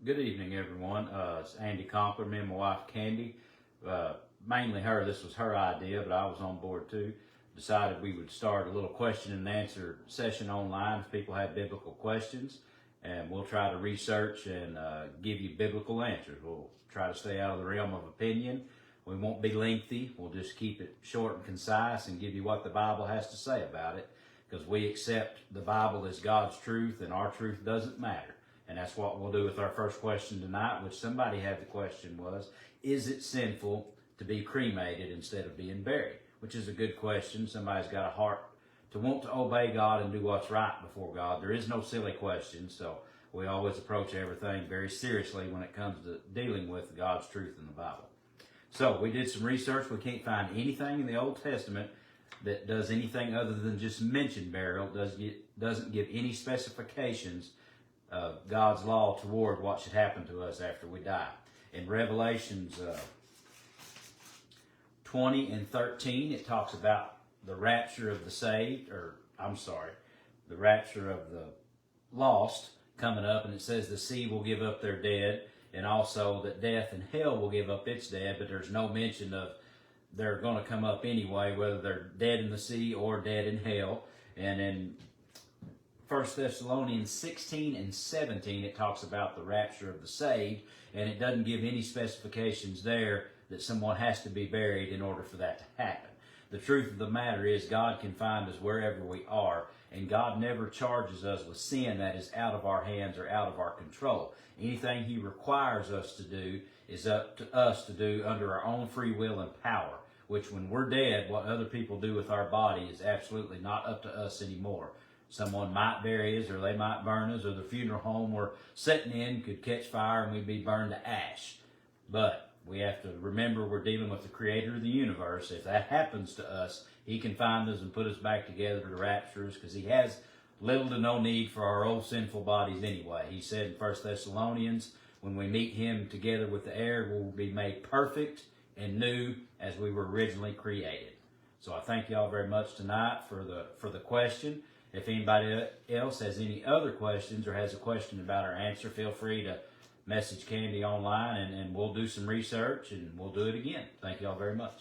Good evening, everyone. It's Andy Konkler, me and my wife Candy. Mainly her, this was her idea, but I was on board too. Decided we would start a little question and answer session online if people had biblical questions, and we'll try to research and give you biblical answers. We'll try to stay out of the realm of opinion. We won't be lengthy. We'll just keep it short and concise and give you what the Bible has to say about it, because we accept the Bible as God's truth, and our truth doesn't matter. And that's what we'll do with our first question tonight, which somebody had the question was, is it sinful to be cremated instead of being buried? Which is a good question. Somebody's got a heart to want to obey God and do what's right before God. There is no silly question, so we always approach everything very seriously when it comes to dealing with God's truth in the Bible. So we did some research. We can't find anything in the Old Testament that does anything other than just mention burial. Doesn't give any specifications of God's law toward what should happen to us after we die. In Revelations 20 and 13, it talks about the rapture of the saved, the rapture of the lost coming up, and it says the sea will give up their dead, and also that death and hell will give up its dead, but there's no mention of they're going to come up anyway, whether they're dead in the sea or dead in hell. And in 1 Thessalonians 16 and 17, it talks about the rapture of the saved, and it doesn't give any specifications there that someone has to be buried in order for that to happen. The truth of the matter is God can find us wherever we are, and God never charges us with sin that is out of our hands or out of our control. Anything He requires us to do is up to us to do under our own free will and power, which when we're dead, what other people do with our body is absolutely not up to us anymore. Someone might bury us, or they might burn us, or the funeral home we're sitting in could catch fire and we'd be burned to ash. But we have to remember we're dealing with the Creator of the universe. If that happens to us, He can find us and put us back together to rapture us, because He has little to no need for our old sinful bodies anyway. He said in 1 Thessalonians, when we meet Him together with the air, we'll be made perfect and new as we were originally created. So I thank y'all very much tonight for the question. If anybody else has any other questions or has a question about our answer, feel free to message Candy online, and we'll do some research and we'll do it again. Thank y'all very much.